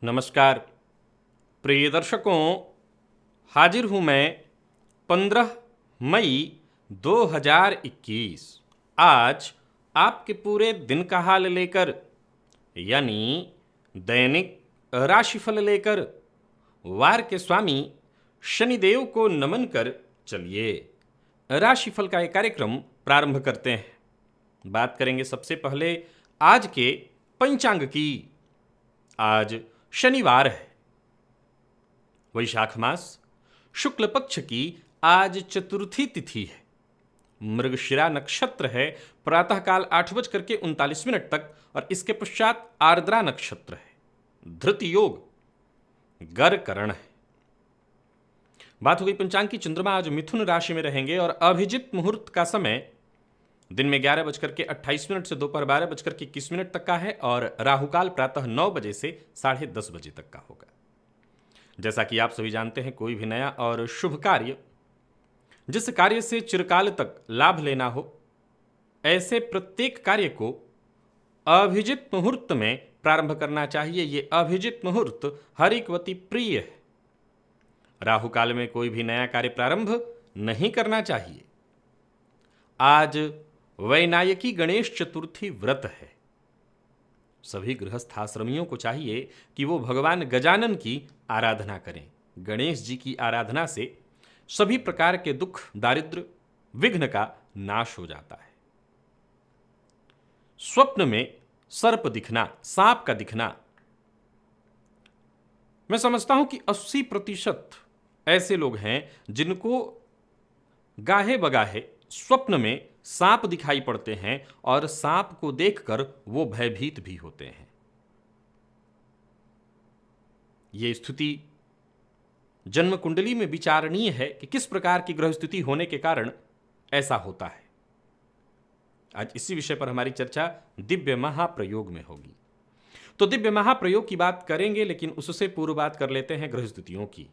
नमस्कार प्रिय दर्शकों, हाजिर हूं मैं 15 मई 2021। आज आपके पूरे दिन का हाल लेकर, यानी दैनिक राशिफल लेकर, वार के स्वामी शनिदेव को नमन कर चलिए राशिफल का एक कार्यक्रम प्रारंभ करते हैं। बात करेंगे सबसे पहले आज के पंचांग की। आज शनिवार है, वैशाख मास शुक्ल पक्ष की आज चतुर्थी तिथि है। मृगशिरा नक्षत्र है, प्रातःकाल 8:39 तक और इसके पश्चात आर्द्रा नक्षत्र है। धृत योग गर करण है। बात हो गई पंचांग की। चंद्रमा आज मिथुन राशि में रहेंगे और अभिजित मुहूर्त का समय दिन में 11:28 से दोपहर 12:21 तक का है और राहुकाल प्रातः 9 बजे से 10:30 बजे तक का होगा। जैसा कि आप सभी जानते हैं, कोई भी नया और शुभ कार्य, जिस कार्य से चिरकाल तक लाभ लेना हो, ऐसे प्रत्येक कार्य को अभिजित मुहूर्त में प्रारंभ करना चाहिए। ये अभिजित मुहूर्त हरिकवती प्रिय है। राहुकाल में कोई भी नया कार्य प्रारंभ नहीं करना चाहिए। आज वैनायकी गणेश चतुर्थी व्रत है। सभी गृहस्थाश्रमियों को चाहिए कि वो भगवान गजानन की आराधना करें। गणेश जी की आराधना से सभी प्रकार के दुख, दारिद्र, विघ्न का नाश हो जाता है। स्वप्न में सर्प दिखना, सांप का दिखना, मैं समझता हूं कि 80% ऐसे लोग हैं जिनको गाहे बगाहे स्वप्न में सांप दिखाई पड़ते हैं और सांप को देखकर वो भयभीत भी होते हैं। ये स्थिति जन्म कुंडली में विचारणीय है कि किस प्रकार की ग्रह स्थिति होने के कारण ऐसा होता है। आज इसी विषय पर हमारी चर्चा दिव्य महाप्रयोग में होगी। तो दिव्य महाप्रयोग की बात करेंगे, लेकिन उससे पूर्व बात कर लेते हैं ग्रह स्थितियों की।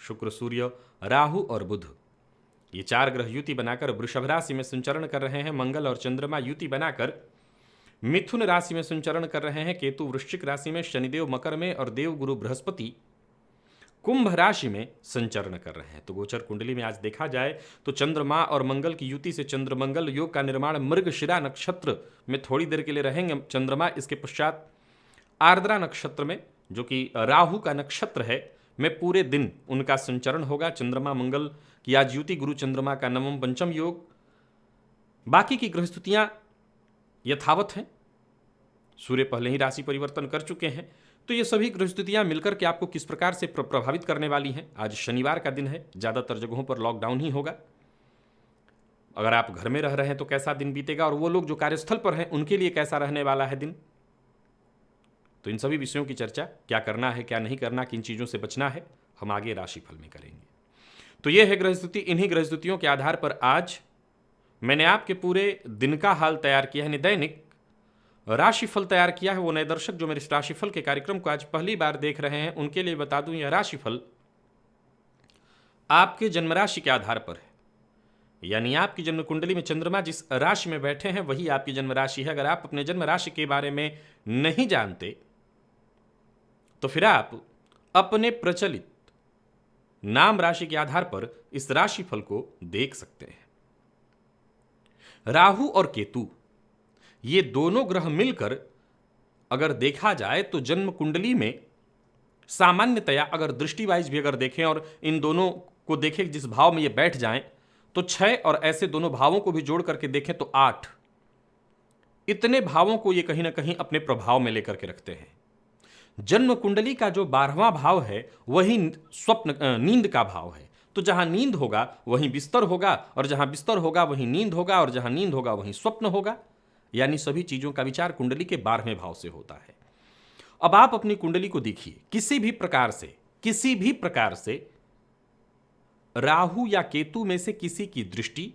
शुक्र, सूर्य, राहु और बुध, ये 4 ग्रह युति बनाकर वृषभ राशि में संचरण कर रहे हैं। मंगल और चंद्रमा युति बनाकर मिथुन राशि में संचरण कर रहे हैं। केतु वृश्चिक राशि में, शनिदेव मकर में और देवगुरु बृहस्पति कुंभ राशि में संचरण कर रहे हैं। तो गोचर कुंडली में आज देखा जाए तो चंद्रमा और मंगल की युति से चंद्रमंगल योग का निर्माण मृगशिरा नक्षत्र में थोड़ी देर के लिए रहेंगे चंद्रमा। इसके पश्चात आर्द्रा नक्षत्र में, जो कि राहु का नक्षत्र है, में पूरे दिन उनका संचरण होगा। चंद्रमा मंगल की आज युति गुरु चंद्रमा का नवम पंचम योग। बाकी की ग्रह स्थितियां यथावत हैं। सूर्य पहले ही राशि परिवर्तन कर चुके हैं। तो ये सभी ग्रह स्थितियां मिलकर के आपको किस प्रकार से प्रभावित करने वाली हैं। आज शनिवार का दिन है, ज़्यादातर जगहों पर लॉकडाउन ही होगा। अगर आप घर में रह रहे हैं तो कैसा दिन बीतेगा, और वो लोग जो कार्यस्थल पर हैं उनके लिए कैसा रहने वाला है दिन। तो इन सभी विषयों की चर्चा, क्या करना है, क्या नहीं करना, किन चीज़ों से बचना है, हम आगे राशिफल में करेंगे। तो यह है ग्रह स्थिति। इन्हीं ग्रह स्थितियों के आधार पर आज मैंने आपके पूरे दिन का हाल तैयार किया है, दैनिक राशिफल तैयार किया है। वो नए दर्शक जो मेरे इस राशिफल के कार्यक्रम को आज पहली बार देख रहे हैं, उनके लिए बता दूं, यह राशिफल आपके जन्म राशि के आधार पर है। यानी आपकी जन्म कुंडली में चंद्रमा जिस राशि में बैठे हैं वही आपकी जन्म राशि है। अगर आप अपने जन्म राशि के बारे में नहीं जानते तो फिर आप अपने प्रचलित नाम राशि के आधार पर इस राशिफल को देख सकते हैं। राहु और केतु, ये दोनों ग्रह मिलकर अगर देखा जाए तो जन्म कुंडली में सामान्यतया अगर दृष्टि वाइज भी अगर देखें और इन दोनों को देखें जिस भाव में ये बैठ जाएं तो 6, और ऐसे दोनों भावों को भी जोड़ करके देखें तो 8। इतने भावों को ये कहीं ना कहीं अपने प्रभाव में लेकर के रखते हैं। जन्म कुंडली का जो 12वां भाव है वही नींद का भाव है। तो जहां नींद होगा वहीं बिस्तर होगा, और जहां बिस्तर होगा वहीं नींद होगा, और जहां नींद होगा वहीं स्वप्न होगा। यानी सभी चीजों का विचार कुंडली के 12वें भाव से होता है। अब आप अपनी कुंडली को देखिए, किसी भी प्रकार से राहु या केतु में से किसी की दृष्टि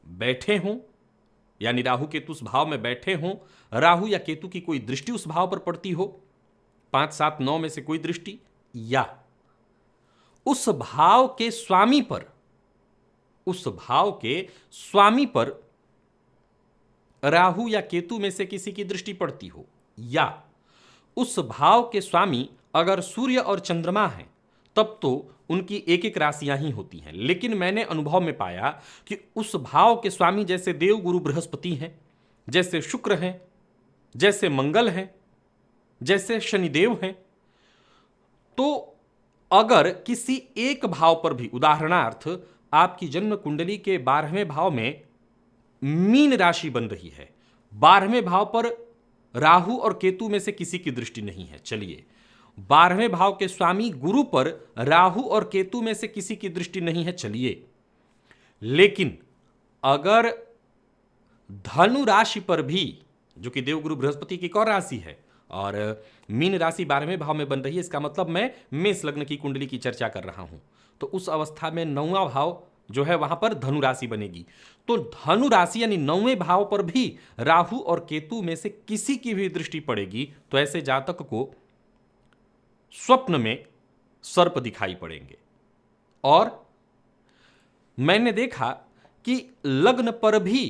बैठे हों, यानी राहु केतु उस भाव में बैठे हों, राहु या केतु की कोई दृष्टि उस भाव पर पड़ती हो, 5, 7, 9 में से कोई दृष्टि, या उस भाव के स्वामी पर राहु या केतु में से किसी की दृष्टि पड़ती हो, या उस भाव के स्वामी अगर सूर्य और चंद्रमा हैं तब तो उनकी एक एक राशियां ही होती हैं, लेकिन मैंने अनुभव में पाया कि उस भाव के स्वामी जैसे देव गुरु बृहस्पति हैं, जैसे शुक्र हैं, जैसे मंगल हैं, जैसे शनिदेव हैं, तो अगर किसी एक भाव पर भी, उदाहरणार्थ आपकी जन्म कुंडली के 12वें भाव में मीन राशि बन रही है, 12वें भाव पर राहु और केतु में से किसी की दृष्टि नहीं है, चलिए 12वें भाव के स्वामी गुरु पर राहु और केतु में से किसी की दृष्टि नहीं है, चलिए, लेकिन अगर धनु राशि पर भी, जो कि देवगुरु बृहस्पति की कौर राशि है, और मीन राशि 12वें भाव में बन रही है, इसका मतलब मैं मेष लग्न की कुंडली की चर्चा कर रहा हूं, तो उस अवस्था में 9वां भाव जो है वहां पर धनु राशि बनेगी। तो धनु राशि यानी 9वें भाव पर भी राहु और केतु में से किसी की भी दृष्टि पड़ेगी तो ऐसे जातक को स्वप्न में सर्प दिखाई पड़ेंगे। और मैंने देखा कि लग्न पर भी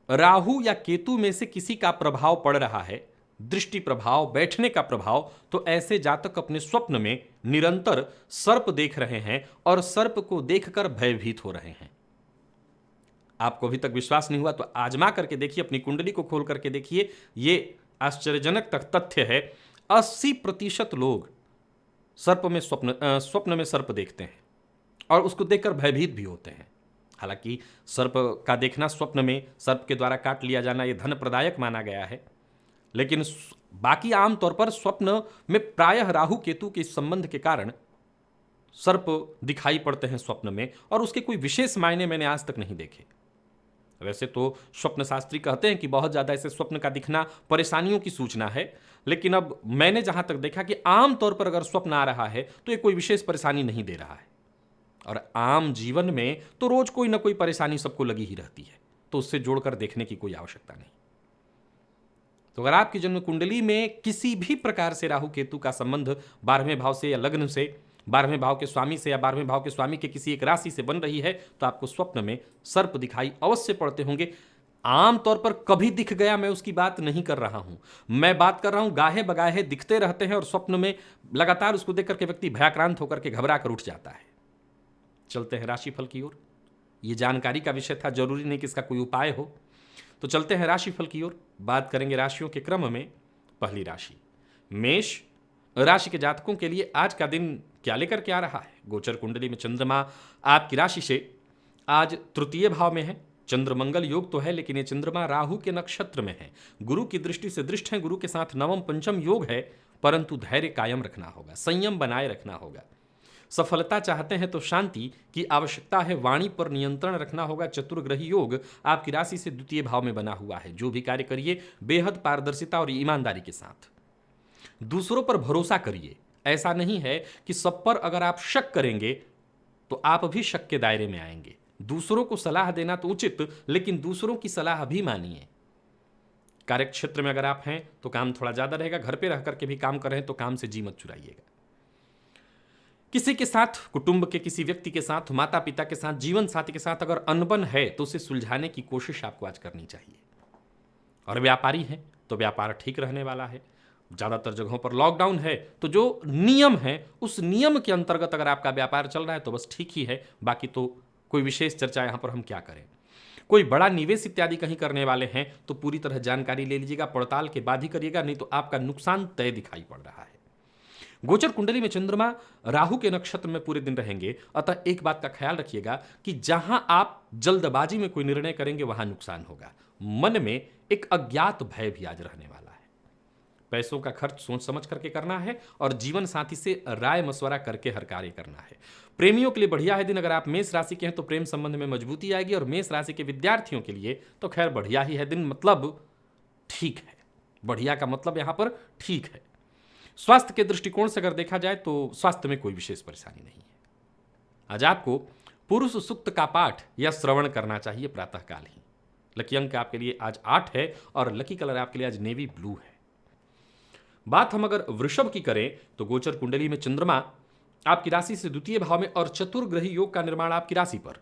राहु या केतु में से किसी का प्रभाव पड़ रहा है, दृष्टि प्रभाव, बैठने का प्रभाव, तो ऐसे जातक अपने स्वप्न में निरंतर सर्प देख रहे हैं और सर्प को देखकर भयभीत हो रहे हैं। आपको अभी तक विश्वास नहीं हुआ तो आजमा करके देखिए, अपनी कुंडली को खोल करके देखिए, ये आश्चर्यजनक तक तथ्य है। 80% लोग स्वप्न में सर्प देखते हैं और उसको देखकर भयभीत भी होते हैं। हालांकि सर्प का देखना, स्वप्न में सर्प के द्वारा काट लिया जाना, यह धन प्रदायक माना गया है, लेकिन बाकी आमतौर पर स्वप्न में प्रायः राहु केतु के संबंध के कारण सर्प दिखाई पड़ते हैं स्वप्न में, और उसके कोई विशेष मायने मैंने आज तक नहीं देखे। वैसे तो स्वप्न शास्त्री कहते हैं कि बहुत ज़्यादा ऐसे स्वप्न का दिखना परेशानियों की सूचना है, लेकिन अब मैंने जहाँ तक देखा कि आमतौर पर अगर स्वप्न आ रहा है तो ये कोई विशेष परेशानी नहीं दे रहा है, और आम जीवन में तो रोज कोई ना कोई परेशानी सबको लगी ही रहती है, तो उससे जोड़कर देखने की कोई आवश्यकता नहीं। तो अगर आपकी जन्म कुंडली में किसी भी प्रकार से राहु केतु का संबंध 12वें भाव से या लग्न से, 12वें भाव के स्वामी से या 12वें भाव के स्वामी के किसी एक राशि से बन रही है, तो आपको स्वप्न में सर्प दिखाई अवश्य पड़ते होंगे। आमतौर पर कभी दिख गया मैं उसकी बात नहीं कर रहा हूं, मैं बात कर रहा हूं गाहे बगाहे दिखते रहते हैं और स्वप्न में लगातार उसको देख करके व्यक्ति भयाक्रांत होकर के घबरा कर उठ जाता है। चलते हैं राशिफल की ओर। यह जानकारी का विषय था, जरूरी नहीं कि इसका कोई उपाय हो, तो चलते हैं राशिफल की ओर। बात करेंगे राशियों के क्रम में। पहली राशि मेष राशि के जातकों के लिए आज का दिन क्या लेकर के आ रहा है। गोचर कुंडली में चंद्रमा आपकी राशि से आज तृतीय भाव में है। चंद्र मंगल योग तो है, लेकिन ये चंद्रमा राहु के नक्षत्र में है, गुरु की दृष्टि से दृष्ट है, गुरु के साथ नवम पंचम योग है, परंतु धैर्य कायम रखना होगा, संयम बनाए रखना होगा। सफलता चाहते हैं तो शांति की आवश्यकता है, वाणी पर नियंत्रण रखना होगा। चतुर्ग्रही योग आपकी राशि से द्वितीय भाव में बना हुआ है। जो भी कार्य करिए बेहद पारदर्शिता और ईमानदारी के साथ। दूसरों पर भरोसा करिए, ऐसा नहीं है कि सब पर अगर आप शक करेंगे तो आप भी शक के दायरे में आएंगे। दूसरों को सलाह देना तो उचित, लेकिन दूसरों की सलाह भी मानिए। कार्यक्षेत्र में अगर आप हैं तो काम थोड़ा ज्यादा रहेगा, घर पे रह करके भी काम कर रहे हैं तो काम से जी मत चुराइएगा। किसी के साथ, कुटुंब के किसी व्यक्ति के साथ, माता पिता के साथ, जीवन साथी के साथ अगर अनबन है तो उसे सुलझाने की कोशिश आपको आज करनी चाहिए। और व्यापारी हैं तो व्यापार ठीक रहने वाला है। ज़्यादातर जगहों पर लॉकडाउन है तो जो नियम है उस नियम के अंतर्गत अगर आपका व्यापार चल रहा है तो बस ठीक ही है, बाकी तो कोई विशेष चर्चा यहाँ पर हम क्या करें। कोई बड़ा निवेश इत्यादि कहीं करने वाले हैं तो पूरी तरह जानकारी ले लीजिएगा, पड़ताल के बाद ही करिएगा, नहीं तो आपका नुकसान तय दिखाई पड़ रहा है। गोचर कुंडली में चंद्रमा राहु के नक्षत्र में पूरे दिन रहेंगे, अतः एक बात का ख्याल रखिएगा कि जहां आप जल्दबाजी में कोई निर्णय करेंगे वहां नुकसान होगा। मन में एक अज्ञात भय भी आज रहने वाला है। पैसों का खर्च सोच समझ करके करना है और जीवन साथी से राय मशवरा करके हर कार्य करना है। प्रेमियों के लिए बढ़िया है दिन। अगर आप मेष राशि के हैं तो प्रेम संबंध में मजबूती आएगी, और मेष राशि के विद्यार्थियों के लिए तो खैर बढ़िया ही है दिन, मतलब ठीक है। बढ़िया का मतलब यहां पर ठीक है। स्वास्थ्य के दृष्टिकोण से अगर देखा जाए तो स्वास्थ्य में कोई विशेष परेशानी नहीं है। आज आपको पुरुष सूक्त का पाठ या श्रवण करना चाहिए प्रातःकाल ही। लकी अंक आपके लिए आज 8 है और लकी कलर आपके लिए आज नेवी ब्लू है। बात हम अगर वृषभ की करें तो गोचर कुंडली में चंद्रमा आपकी राशि से द्वितीय भाव में और चतुर्ग्रही योग का निर्माण आपकी राशि पर,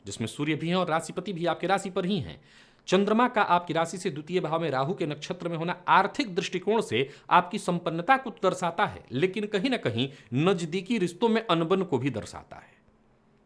जिसमें सूर्य भी हैं और राशिपति भी आपकी राशि पर ही हैं। चंद्रमा का आपकी राशि से द्वितीय भाव में राहु के नक्षत्र में होना आर्थिक दृष्टिकोण से आपकी संपन्नता को दर्शाता है, लेकिन कहीं ना कहीं नजदीकी रिश्तों में अनबन को भी दर्शाता है।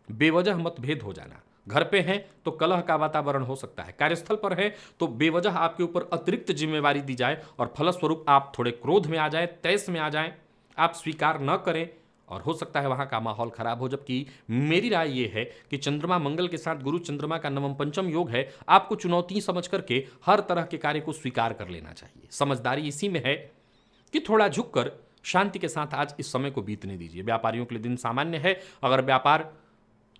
बेवजह मतभेद हो जाना, घर पे हैं तो कलह का वातावरण हो सकता है, कार्यस्थल पर है तो बेवजह आपके ऊपर अतिरिक्त जिम्मेवारी दी जाए और फलस्वरूप आप थोड़े क्रोध में आ जाएं, तैस में आ जाएं, आप स्वीकार न करें और हो सकता है वहां का माहौल खराब हो। जबकि मेरी राय यह है कि चंद्रमा मंगल के साथ गुरु चंद्रमा का नवम पंचम योग है, आपको चुनौती समझ करके हर तरह के कार्य को स्वीकार कर लेना चाहिए। समझदारी इसी में है कि थोड़ा झुककर शांति के साथ आज इस समय को बीतने दीजिए। व्यापारियों के लिए दिन सामान्य है। अगर व्यापार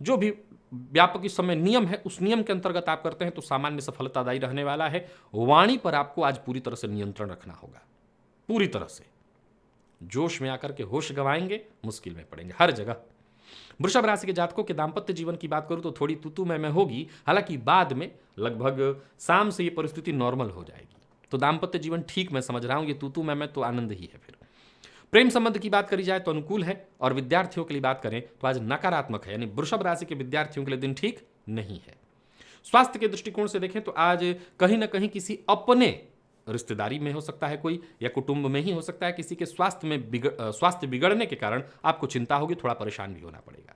जो भी व्यापक इस समय नियम है उस नियम के अंतर्गत आप करते हैं तो सामान्य सफलतादायी रहने वाला है। वाणी पर आपको आज पूरी तरह से नियंत्रण रखना होगा, पूरी तरह से। जोश में आकर के होश गंवाएंगे, मुश्किल में पड़ेंगे हर जगह। वृषभ राशि के जातकों के दाम्पत्य जीवन की बात करूं तो थोड़ी तूतू मैं होगी, हालांकि बाद में लगभग शाम से ये परिस्थिति नॉर्मल हो जाएगी। तो दाम्पत्य जीवन ठीक मैं समझ रहा हूं, ये तूतू मैं तो आनंद ही है। फिर प्रेम संबंध की बात करी जाए तो अनुकूल है, और विद्यार्थियों के लिए बात करें तो आज नकारात्मक है, यानी वृषभ राशि के विद्यार्थियों के लिए दिन ठीक नहीं है। स्वास्थ्य के दृष्टिकोण से देखें तो आज कहीं ना कहीं किसी अपने रिश्तेदारी में हो सकता है कोई, या कुटुंब में ही हो सकता है किसी के स्वास्थ्य बिगड़ने के कारण आपको चिंता होगी, थोड़ा परेशान भी होना पड़ेगा।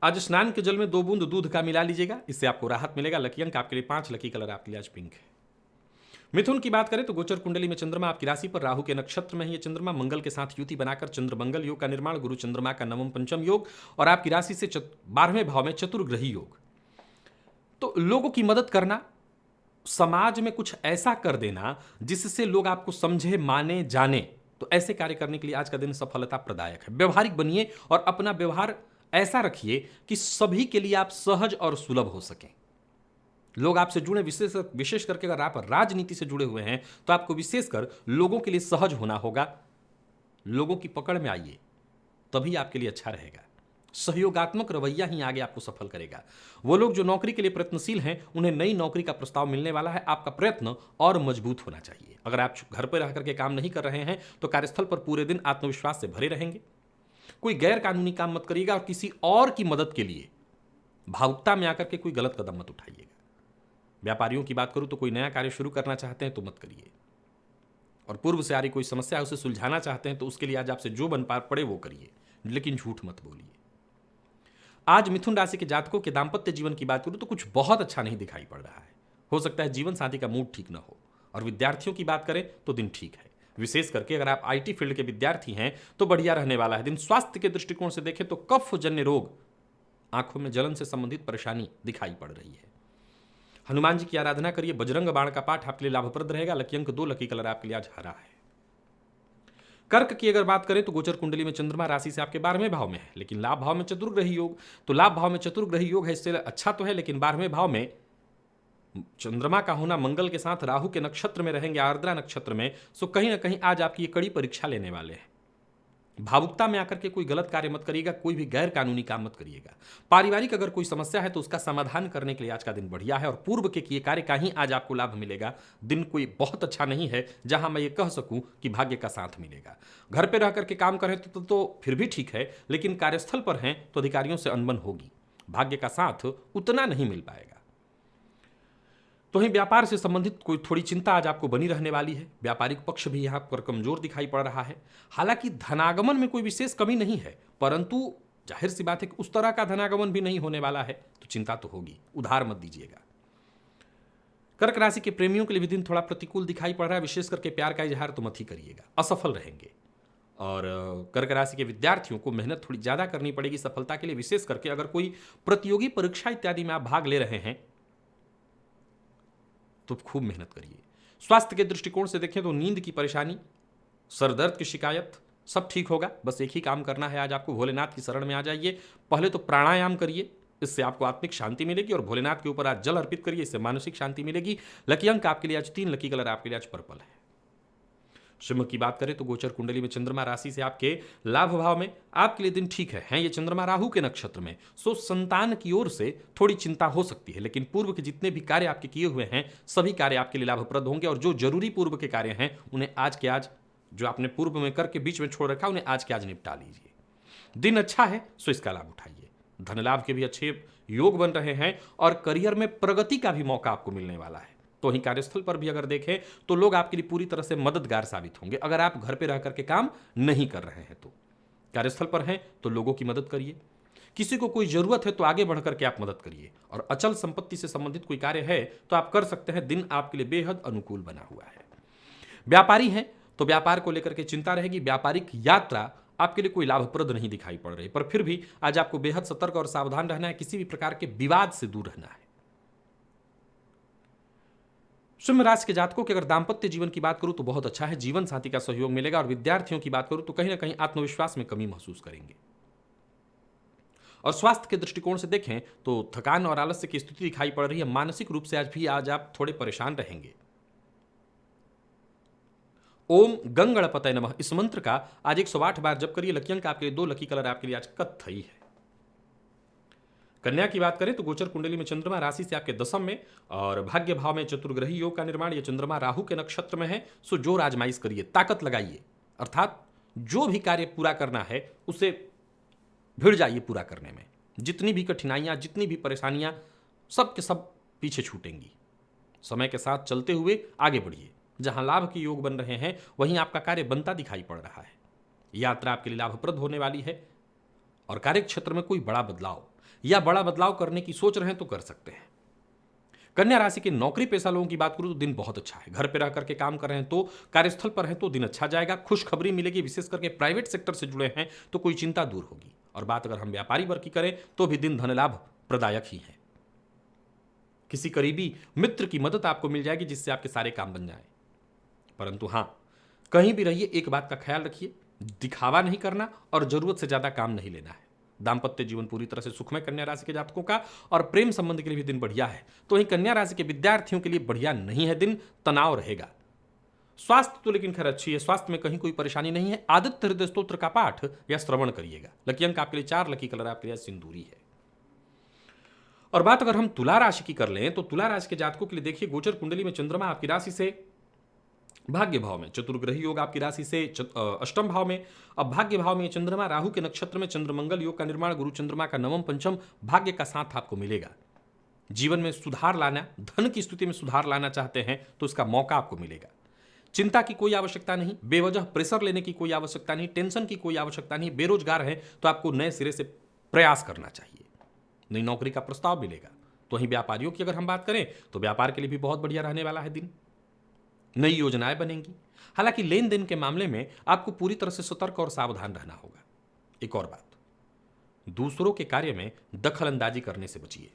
आज स्नान के जल में 2 बूंद दूध का मिला लीजिएगा, इससे आपको राहत मिलेगा। लकी अंक आपके लिए 5, लकी कलर आपके लिए आज पिंक है। मिथुन की बात करें तो गोचर कुंडली में चंद्रमा आपकी राशि पर राहु के नक्षत्र में है। ये चंद्रमा मंगल के साथ युति बनाकर चंद्र मंगल योग का निर्माण, गुरु चंद्रमा का नवम पंचम योग और आपकी राशि से 12वें भाव में चतुर्ग्रही योग। तो लोगों की मदद करना, समाज में कुछ ऐसा कर देना जिससे लोग आपको समझे, माने, जाने, तो ऐसे कार्य करने के लिए आज का दिन सफलता प्रदायक है। व्यवहारिक बनिए और अपना व्यवहार ऐसा रखिए कि सभी के लिए आप सहज और सुलभ हो सकें। लोग आपसे जुड़े, विशेष करके अगर आप राजनीति से जुड़े हुए हैं तो आपको विशेषकर लोगों के लिए सहज होना होगा। लोगों की पकड़ में आइए, तभी आपके लिए अच्छा रहेगा। सहयोगात्मक रवैया ही आगे आपको सफल करेगा। वो लोग जो नौकरी के लिए प्रयत्नशील हैं, उन्हें नई नौकरी का प्रस्ताव मिलने वाला है। आपका प्रयत्न और मजबूत होना चाहिए। अगर आप घर पर रह करके काम नहीं कर रहे हैं तो कार्यस्थल पर पूरे दिन आत्मविश्वास से भरे रहेंगे। कोई गैर कानूनी काम मत करिएगा और किसी और की मदद के लिए भावुकता में आकर के कोई गलत कदम मत उठाइएगा। व्यापारियों की बात करूं तो कोई नया कार्य शुरू करना चाहते हैं तो मत करिए, और पूर्व से आ रही कोई समस्या है उसे सुलझाना चाहते हैं तो उसके लिए आज आपसे जो बन पड़े वो करिए, लेकिन झूठ मत बोलिए। आज मिथुन राशि के जातकों के दाम्पत्य जीवन की बात करूं तो कुछ बहुत अच्छा नहीं दिखाई पड़ रहा है। हो सकता है जीवन साथी का मूड ठीक ना हो। और विद्यार्थियों की बात करें तो दिन ठीक है। विशेष करके अगर आप आईटी फील्ड के विद्यार्थी हैं तो बढ़िया रहने वाला है दिन। स्वास्थ्य के दृष्टिकोण से देखें तो कफ जन्य रोग, आंखों में जलन से संबंधित परेशानी दिखाई पड़ रही है। हनुमान जी की आराधना करिए। बजरंग बाण का पाठ आपके लिए लाभप्रद रहेगा। लकी अंक 2, लकी कलर आपके लिए आज हरा है। कर्क की अगर बात करें तो गोचर कुंडली में चंद्रमा राशि से आपके 12वें भाव में है, लेकिन लाभ भाव में चतुर्ग्रही योग। तो लाभ भाव में चतुर्ग्रही योग है, इससे अच्छा तो है, लेकिन 12वें भाव में चंद्रमा का होना मंगल के साथ राहु के नक्षत्र में रहेंगे, आर्द्रा नक्षत्र में, सो कहीं ना कहीं आज आपकी ये कड़ी परीक्षा लेने वाले हैं। भावुकता में आकर के कोई गलत कार्य मत करिएगा, कोई भी गैर कानूनी काम मत करिएगा। पारिवारिक अगर कोई समस्या है तो उसका समाधान करने के लिए आज का दिन बढ़िया है और पूर्व के किए कार्य का ही आज आपको लाभ मिलेगा। दिन कोई बहुत अच्छा नहीं है जहां मैं ये कह सकूं कि भाग्य का साथ मिलेगा। घर पे रह करके काम करें तो फिर भी ठीक है, लेकिन कार्यस्थल पर हैं तो अधिकारियों से अनबन होगी। भाग्य का साथ उतना नहीं मिल पाएगा। तो ही व्यापार से संबंधित कोई थोड़ी चिंता आज आपको बनी रहने वाली है। व्यापारिक पक्ष भी यहाँ पर कमजोर दिखाई पड़ रहा है। हालांकि धनागमन में कोई विशेष कमी नहीं है, परंतु जाहिर सी बात है कि उस तरह का धनागमन भी नहीं होने वाला है, तो चिंता तो होगी। उधार मत दीजिएगा। कर्क राशि के प्रेमियों के लिए भी दिन थोड़ा प्रतिकूल दिखाई पड़ रहा है। विशेष करके प्यार का इजहार तो मत ही करिएगा, असफल रहेंगे। और कर्क राशि के विद्यार्थियों को मेहनत थोड़ी ज्यादा करनी पड़ेगी सफलता के लिए। विशेष करके अगर कोई प्रतियोगी परीक्षा इत्यादि में आप भाग ले रहे हैं तो खूब मेहनत करिए। स्वास्थ्य के दृष्टिकोण से देखें तो नींद की परेशानी, सर दर्द की शिकायत, सब ठीक होगा। बस एक ही काम करना है आज आपको, भोलेनाथ की शरण में आ जाइए। पहले तो प्राणायाम करिए, इससे आपको आत्मिक शांति मिलेगी, और भोलेनाथ के ऊपर आज जल अर्पित करिए, इससे मानसिक शांति मिलेगी। लकी अंक आपके लिए आज 3, लकी कलर आपके लिए आज पर्पल है। सिंह की बात करें तो गोचर कुंडली में चंद्रमा राशि से आपके लाभ भाव में आपके लिए दिन ठीक है ये चंद्रमा राहु के नक्षत्र में, सो संतान की ओर से थोड़ी चिंता हो सकती है, लेकिन पूर्व के जितने भी कार्य आपके किए हुए हैं सभी कार्य आपके लिए लाभप्रद होंगे। और जो जरूरी पूर्व के कार्य हैं उन्हें आज के आज, जो आपने पूर्व में करके बीच में छोड़ रखा उन्हें आज के आज निपटा लीजिए। दिन अच्छा है, सो इसका लाभ उठाइए। धन लाभ के भी अच्छे योग बन रहे हैं और करियर में प्रगति का भी मौका आपको मिलने वाला है। तो वहीं कार्यस्थल पर भी अगर देखें तो लोग आपके लिए पूरी तरह से मददगार साबित होंगे। अगर आप घर पर रह करके काम नहीं कर रहे हैं तो कार्यस्थल पर हैं तो लोगों की मदद करिए, किसी को कोई जरूरत है तो आगे बढ़ करके आप मदद करिए, और अचल संपत्ति से संबंधित कोई कार्य है तो आप कर सकते हैं। दिन आपके लिए बेहद अनुकूल बना हुआ है। व्यापारी हैं तो व्यापार को लेकर के चिंता रहेगी। व्यापारिक यात्रा आपके लिए कोई लाभप्रद नहीं दिखाई पड़ रही, पर फिर भी आज आपको बेहद सतर्क और सावधान रहना है, किसी भी प्रकार के विवाद से दूर रहना है। सिंह राशि के जातकों के अगर दाम्पत्य जीवन की बात करूं तो बहुत अच्छा है, जीवन साथी का सहयोग मिलेगा। और विद्यार्थियों की बात करूं तो कहीं ना कहीं आत्मविश्वास में कमी महसूस करेंगे। और स्वास्थ्य के दृष्टिकोण से देखें तो थकान और आलस्य की स्थिति दिखाई पड़ रही है। मानसिक रूप से आज आप थोड़े परेशान रहेंगे। ओम गंगणपतये नमः इस मंत्र का आज 108 बार जप करिए। लकी अंक आपके लिए 2, लकी कलर आपके लिए आज कत्थई है। कन्या की बात करें तो गोचर कुंडली में चंद्रमा राशि से आपके दशम में और भाग्य भाव में चतुर्ग्रही योग का निर्माण। यह चंद्रमा राहु के नक्षत्र में है, सो जोर आजमाइश करिए, ताकत लगाइए, अर्थात जो भी कार्य पूरा करना है उसे भिड़ जाइए पूरा करने में। जितनी भी कठिनाइयां, जितनी भी परेशानियां, सब के सब पीछे छूटेंगी। समय के साथ चलते हुए आगे बढ़िए। जहां लाभ के योग बन रहे हैं वहीं आपका कार्य बनता दिखाई पड़ रहा है। यात्रा आपके लिए लाभप्रद होने वाली है और कार्य क्षेत्र में कोई बड़ा बदलाव या बड़ा बदलाव करने की सोच रहे हैं तो कर सकते हैं। कन्या राशि के नौकरी पेशा लोगों की बात करूं तो दिन बहुत अच्छा है। घर पर रह करके काम कर रहे हैं तो, कार्यस्थल पर हैं तो दिन अच्छा जाएगा। खुशखबरी मिलेगी, विशेष करके प्राइवेट सेक्टर से जुड़े हैं तो कोई चिंता दूर होगी। और बात अगर हम व्यापारी वर्ग की करें तो भी दिन धन लाभ प्रदायक ही है। किसी करीबी मित्र की मदद आपको मिल जाएगी जिससे आपके सारे काम बन जाएं। परंतु हां, कहीं भी रहिए एक बात का ख्याल रखिए, दिखावा नहीं करना और जरूरत से ज्यादा काम नहीं लेना है। दाम्पत्य जीवन पूरी तरह से सुखमय कन्या राशि के जातकों का, और प्रेम संबंध के लिए भी दिन बढ़िया है। तो वहीं कन्या राशि के विद्यार्थियों के लिए बढ़िया नहीं है दिन, तनाव रहेगा। स्वास्थ्य तो लेकिन खैर अच्छी है, स्वास्थ्य में कहीं कोई परेशानी नहीं है। आदित्य हृदय स्तोत्र का पाठ या श्रवण करिएगा। लकी अंक आपके लिए 4, लकी कलर आपके लिए सिंदूरी है। और बात अगर हम तुला राशि की कर लें तो तुला राशि के जातकों के लिए देखिए गोचर कुंडली में चंद्रमा आपकी राशि से भाग्य भाव में, चतुर्ग्रही योग आपकी राशि से अष्टम भाव में। अब भाग्य भाव में चंद्रमा राहु के नक्षत्र में चंद्रमंगल योग का निर्माण, गुरु चंद्रमा का नवम पंचम भाग्य का साथ आपको मिलेगा। जीवन में सुधार लाना, धन की स्थिति में सुधार लाना चाहते हैं तो इसका मौका आपको मिलेगा। चिंता की कोई आवश्यकता नहीं, बेवजह प्रेशर लेने की कोई आवश्यकता नहीं, टेंशन की कोई आवश्यकता नहीं। बेरोजगार हैं तो आपको नए सिरे से प्रयास करना चाहिए, नई नौकरी का प्रस्ताव मिलेगा। तो वहीं व्यापारियों की अगर हम बात करें तो व्यापार के लिए भी बहुत बढ़िया रहने वाला है दिन। नई योजनाएं बनेंगी। हालांकि लेन देन के मामले में आपको पूरी तरह से सतर्क और सावधान रहना होगा। एक और बात, दूसरों के कार्य में दखल अंदाजी करने से बचिए।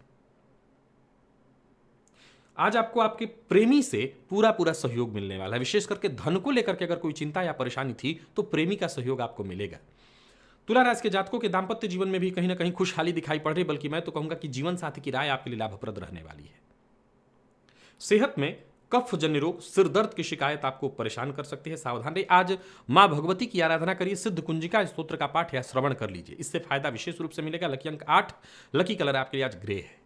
आज आपको आपके प्रेमी से पूरा पूरा सहयोग मिलने वाला है। विशेष करके धन को लेकर के अगर कोई चिंता या परेशानी थी तो प्रेमी का सहयोग आपको मिलेगा। तुला राशि के जातकों के दाम्पत्य जीवन में भी कहीं ना कहीं खुशहाली दिखाई पड़ रही, बल्कि मैं तो कहूंगा कि जीवन साथी की राय आपके लिए लाभप्रद रहने वाली है। सेहत में कफ जन्य रोग, सिर दर्द की शिकायत आपको परेशान कर सकती है, सावधान रहिए। आज मां भगवती की आराधना करिए, सिद्ध कुंजिका स्तोत्र का पाठ या श्रवण कर लीजिए, इससे फायदा विशेष रूप से मिलेगा। लकी अंक 8, लकी कलर आपके लिए आज ग्रे है।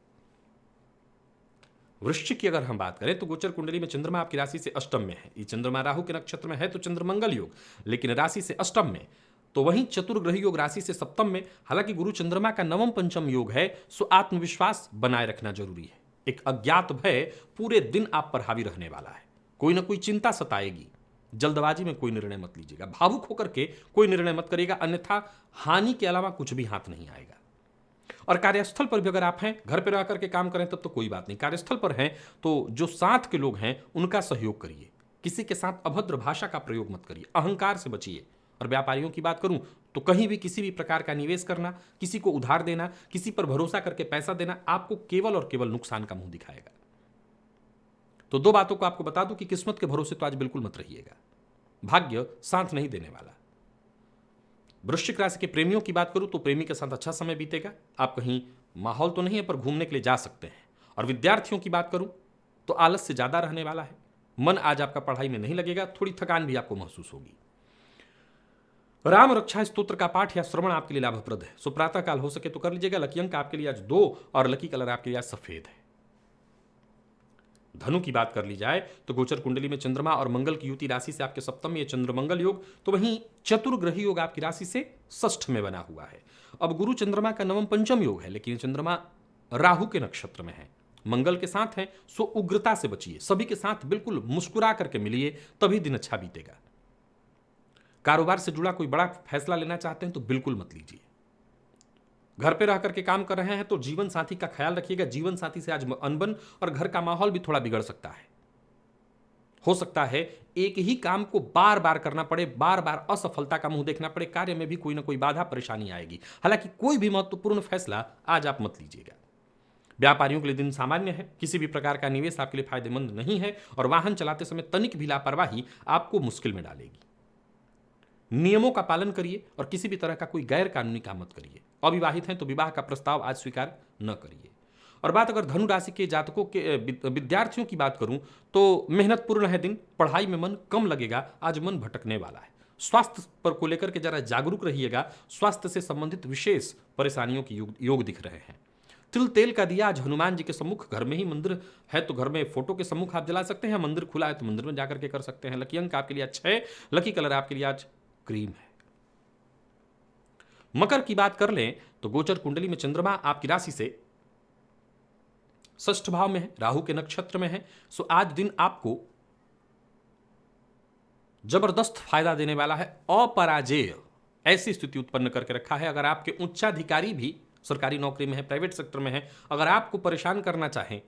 वृश्चिक की अगर हम बात करें तो गोचर कुंडली में चंद्रमा आपकी राशि से अष्टम में है। ये चंद्रमा राहु के नक्षत्र में है तो चंद्रमंगल योग, लेकिन राशि से अष्टम में। तो वहीं चतुर्ग्रही योग राशि से सप्तम में। हालांकि गुरु चंद्रमा का नवम पंचम योग है, सो आत्मविश्वास बनाए रखना जरूरी है। एक अज्ञात भय पूरे दिन आप पर हावी रहने वाला है। कोई ना कोई चिंता सताएगी। जल्दबाजी में कोई निर्णय मत लीजिएगा, भावुक होकर के कोई निर्णय मत करिएगा, अन्यथा हानि के अलावा कुछ भी हाथ नहीं आएगा। और कार्यस्थल पर भी अगर आप हैं, घर पर रह करके काम करें तब तो कोई बात नहीं, कार्यस्थल पर हैं तो जो साथ के लोग हैं उनका सहयोग करिए। किसी के साथ अभद्र भाषा का प्रयोग मत करिए, अहंकार से बचिए। और व्यापारियों की बात करूं तो कहीं भी किसी भी प्रकार का निवेश करना, किसी को उधार देना, किसी पर भरोसा करके पैसा देना आपको केवल और केवल नुकसान का मुंह दिखाएगा। तो 2 बातों को आपको बता दूं कि किस्मत के भरोसे तो आज बिल्कुल मत रहिएगा, भाग्य साथ नहीं देने वाला। वृश्चिक राशि के प्रेमियों की बात करूं तो प्रेमी के साथ अच्छा समय बीतेगा। आप कहीं, माहौल तो नहीं है पर घूमने के लिए जा सकते हैं। और विद्यार्थियों की बात करूं तो आलस्य ज्यादा रहने वाला है, मन आज आपका पढ़ाई में नहीं लगेगा, थोड़ी थकान भी आपको महसूस होगी। राम रक्षा स्तोत्र का पाठ या श्रवण आपके लिए लाभप्रद है, सो प्रातः काल हो सके तो कर लीजिएगा। लकी अंक आपके लिए आज 2 और लकी कलर आपके लिए आज सफेद है। धनु की बात कर ली जाए तो गोचर कुंडली में चंद्रमा और मंगल की युति राशि से आपके सप्तम में चंद्रमंगल योग, तो वहीं चतुर्ग्रही योग आपकी राशि से षष्ठ में बना हुआ है। अब गुरु चंद्रमा का नवम पंचम योग है, लेकिन चंद्रमा राहु के नक्षत्र में है, मंगल के साथ है, सो उग्रता से बचिए। सभी के साथ बिल्कुल मुस्कुरा करके मिलिए, तभी दिन अच्छा बीतेगा। कारोबार से जुड़ा कोई बड़ा फैसला लेना चाहते हैं तो बिल्कुल मत लीजिए। घर पे रह करके काम कर रहे हैं तो जीवन साथी का ख्याल रखिएगा। जीवन साथी से आज अनबन और घर का माहौल भी थोड़ा बिगड़ सकता है। हो सकता है एक ही काम को बार बार करना पड़े, बार बार असफलता का मुंह देखना पड़े, कार्य में भी कोई ना कोई बाधा परेशानी आएगी। हालांकि कोई भी महत्वपूर्ण फैसला आज आप मत लीजिएगा। व्यापारियों के लिए दिन सामान्य है, किसी भी प्रकार का निवेश आपके लिए फायदेमंद नहीं है और वाहन चलाते समय तनिक भी लापरवाही आपको मुश्किल में डालेगी। नियमों का पालन करिए और किसी भी तरह का कोई गैर कानूनी काम मत करिए। अविवाहित हैं तो विवाह का प्रस्ताव आज स्वीकार न करिए। और बात अगर धनु राशि के जातकों के विद्यार्थियों की बात करूं तो मेहनतपूर्ण है दिन, पढ़ाई में मन कम लगेगा, आज मन भटकने वाला है। स्वास्थ्य पर को लेकर के जरा जागरूक रहिएगा। स्वास्थ्य से संबंधित विशेष परेशानियों की योग दिख रहे हैं। तिल तेल का दिया आज हनुमान जी के सम्मुख, घर में ही मंदिर है तो घर में फोटो के सम्मुख आप जला सकते हैं, मंदिर खुला है तो मंदिर में जाकर के कर सकते हैं। लकी अंक आपके लिए 6, लकी कलर आपके लिए आज क्रीम है। मकर की बात कर लें तो गोचर कुंडली में चंद्रमा आपकी राशि से षष्ठ भाव में है, राहु के नक्षत्र में है। सो आज दिन आपको जबरदस्त फायदा देने वाला है। अपराजेय ऐसी स्थिति उत्पन्न करके रखा है। अगर आपके उच्चाधिकारी भी सरकारी नौकरी में है, प्राइवेट सेक्टर में है, अगर आपको परेशान करना चाहें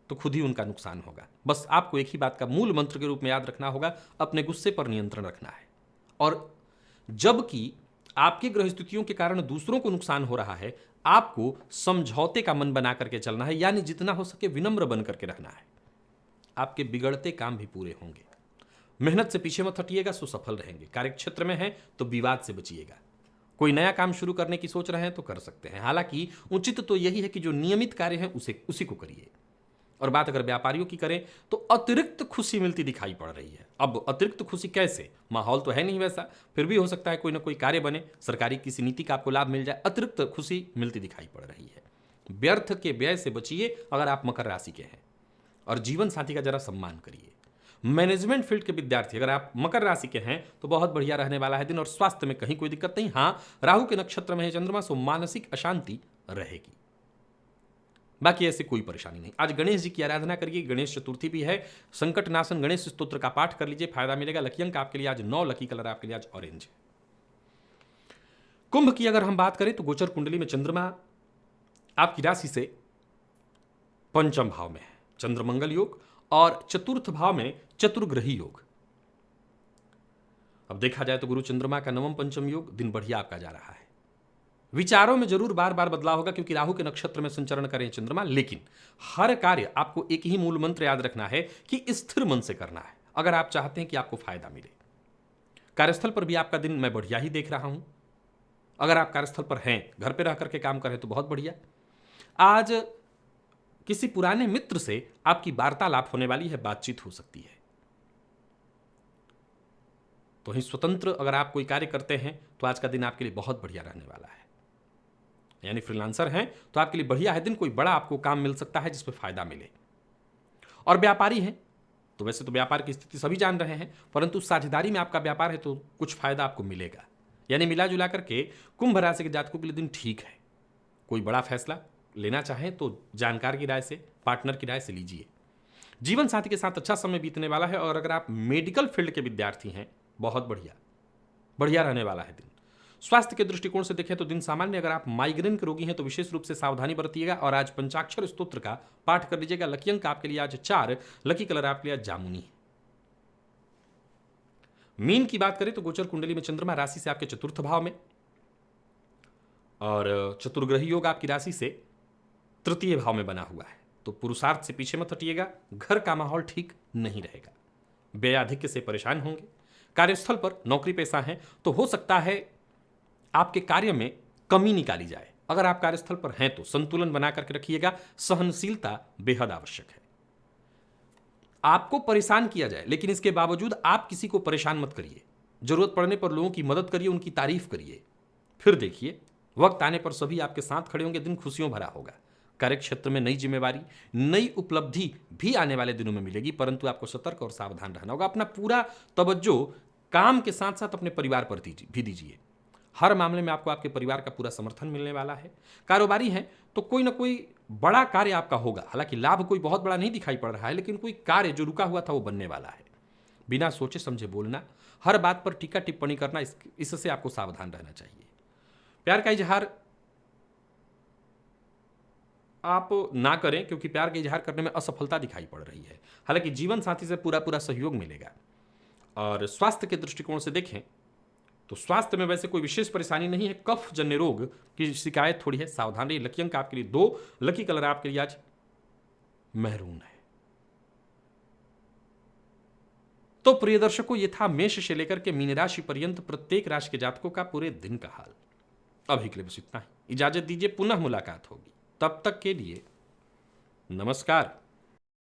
तो खुद ही उनका नुकसान होगा। बस आपको एक ही बात का मूल मंत्र के रूप में याद रखना होगा, अपने गुस्से पर नियंत्रण रखना है। और जबकि आपकी ग्रह स्थितियों के कारण दूसरों को नुकसान हो रहा है, आपको समझौते का मन बना करके चलना है, यानी जितना हो सके विनम्र बन करके रहना है। आपके बिगड़ते काम भी पूरे होंगे। मेहनत से पीछे मत हटिएगा, सो सफल रहेंगे। कार्यक्षेत्र में है तो विवाद से बचिएगा। कोई नया काम शुरू करने की सोच रहे हैं तो कर सकते हैं। हालांकि उचित तो यही है कि जो नियमित कार्य है उसी को करिए। और बात अगर व्यापारियों की करें तो अतिरिक्त खुशी मिलती दिखाई पड़ रही है। अब अतिरिक्त खुशी कैसे, माहौल तो है नहीं वैसा, फिर भी हो सकता है कोई ना कोई कार्य बने, सरकारी किसी नीति का आपको लाभ मिल जाए, अतिरिक्त खुशी मिलती दिखाई पड़ रही है। व्यर्थ के व्यय से बचिए अगर आप मकर राशि के हैं। और जीवन साथी का जरा सम्मान करिए। मैनेजमेंट फील्ड के विद्यार्थी अगर आप मकर राशि के हैं तो बहुत बढ़िया रहने वाला है दिन, और स्वास्थ्य में कहीं कोई दिक्कत नहीं। हाँ, राहु के नक्षत्र में है चंद्रमा, सो मानसिक अशांति रहेगी, बाकी ऐसे कोई परेशानी नहीं। आज गणेश जी की आराधना करिए, गणेश चतुर्थी भी है। संकट नाशन गणेश स्तोत्र का पाठ कर लीजिए, फायदा मिलेगा। लकी अंक आपके लिए आज 9, लकी कलर आपके लिए आज ऑरेंज है। कुंभ की अगर हम बात करें तो गोचर कुंडली में चंद्रमा आपकी राशि से पंचम भाव में है, चंद्र मंगल योग, और चतुर्थ भाव में चतुर्ग्रही योग। अब देखा जाए तो गुरु चंद्रमा का नवम पंचम योग, दिन बढ़िया आपका जा रहा है। विचारों में जरूर बार बार बदलाव होगा क्योंकि राहु के नक्षत्र में संचरण करें चंद्रमा, लेकिन हर कार्य आपको एक ही मूल मंत्र याद रखना है कि स्थिर मन से करना है अगर आप चाहते हैं कि आपको फायदा मिले। कार्यस्थल पर भी आपका दिन मैं बढ़िया ही देख रहा हूं। अगर आप कार्यस्थल पर हैं, घर पर रह करके काम करें तो बहुत बढ़िया। आज किसी पुराने मित्र से आपकी वार्तालाप होने वाली है, बातचीत हो सकती है। तो ही स्वतंत्र अगर आप कोई कार्य करते हैं तो आज का दिन आपके लिए बहुत बढ़िया रहने वाला है। यानी फ्रीलांसर हैं तो आपके लिए बढ़िया है दिन, कोई बड़ा आपको काम मिल सकता है जिसमें फायदा मिले। और व्यापारी हैं तो वैसे तो व्यापार की स्थिति सभी जान रहे हैं, परंतु साझेदारी में आपका व्यापार है तो कुछ फायदा आपको मिलेगा। यानी मिला जुला करके कुंभ राशि के जातकों के लिए दिन ठीक है। कोई बड़ा फैसला लेना चाहें तो जानकार की राय से, पार्टनर की राय से लीजिए। जीवन साथी के साथ अच्छा समय बीतने वाला है। और अगर आप मेडिकल फील्ड के विद्यार्थी हैं, बहुत बढ़िया रहने वाला है दिन। स्वास्थ्य के दृष्टिकोण से देखें तो दिन सामान्य। अगर आप माइग्रेन के रोगी हैं तो विशेष रूप से सावधानी बरतिएगा और आज पंचाक्षर स्तोत्र का पाठ कर लीजिएगा। लकी अंक आपके लिए आज 4, लकी कलर आपके लिए आज जामुनी है। मीन की बात करें तो गोचर कुंडली में चंद्रमा राशि से आपके चतुर्थ भाव में, और चतुर्ग्रही योग आपकी राशि से तृतीय भाव में बना हुआ है। तो पुरुषार्थ से पीछे मत हटिएगा, घर का माहौल ठीक नहीं रहेगा, व्ययाधिक्य से परेशान होंगे। कार्यस्थल पर नौकरी पेशा है तो हो सकता है आपके कार्य में कमी निकाली जाए। अगर आप कार्यस्थल पर हैं तो संतुलन बना करके रखिएगा। सहनशीलता बेहद आवश्यक है। आपको परेशान किया जाए लेकिन इसके बावजूद आप किसी को परेशान मत करिए। जरूरत पड़ने पर लोगों की मदद करिए, उनकी तारीफ करिए। फिर देखिए वक्त आने पर सभी आपके साथ खड़े होंगे, दिन खुशियों भरा होगा। कार्य क्षेत्र में नई जिम्मेवारी, नई उपलब्धि भी आने वाले दिनों में मिलेगी, परंतु आपको सतर्क और सावधान रहना होगा। अपना पूरा तवज्जो काम के साथ साथ अपने परिवार पर भी दीजिए। हर मामले में आपको आपके परिवार का पूरा समर्थन मिलने वाला है। कारोबारी हैं तो कोई ना कोई बड़ा कार्य आपका होगा। हालांकि लाभ कोई बहुत बड़ा नहीं दिखाई पड़ रहा है, लेकिन कोई कार्य जो रुका हुआ था वो बनने वाला है। बिना सोचे समझे बोलना, हर बात पर टीका टिप्पणी करना, इससे आपको सावधान रहना चाहिए। प्यार का इजहार आप ना करें, क्योंकि प्यार का इजहार करने में असफलता दिखाई पड़ रही है। हालांकि जीवन साथी से पूरा पूरा सहयोग मिलेगा। और स्वास्थ्य के दृष्टिकोण से देखें तो स्वास्थ्य में वैसे कोई विशेष परेशानी नहीं है। कफ जन्य रोग की शिकायत थोड़ी है, सावधान रहिए। लकी अंक आपके लिए 2, लकी कलर आपके लिए आज मैरून है। तो प्रिय दर्शकों, ये था मेष से लेकर के मीन राशि पर्यंत प्रत्येक राशि के जातकों का पूरे दिन का हाल। अभी के लिए बस इतना ही। इजाजत दीजिए, पुनः मुलाकात होगी। तब तक के लिए नमस्कार।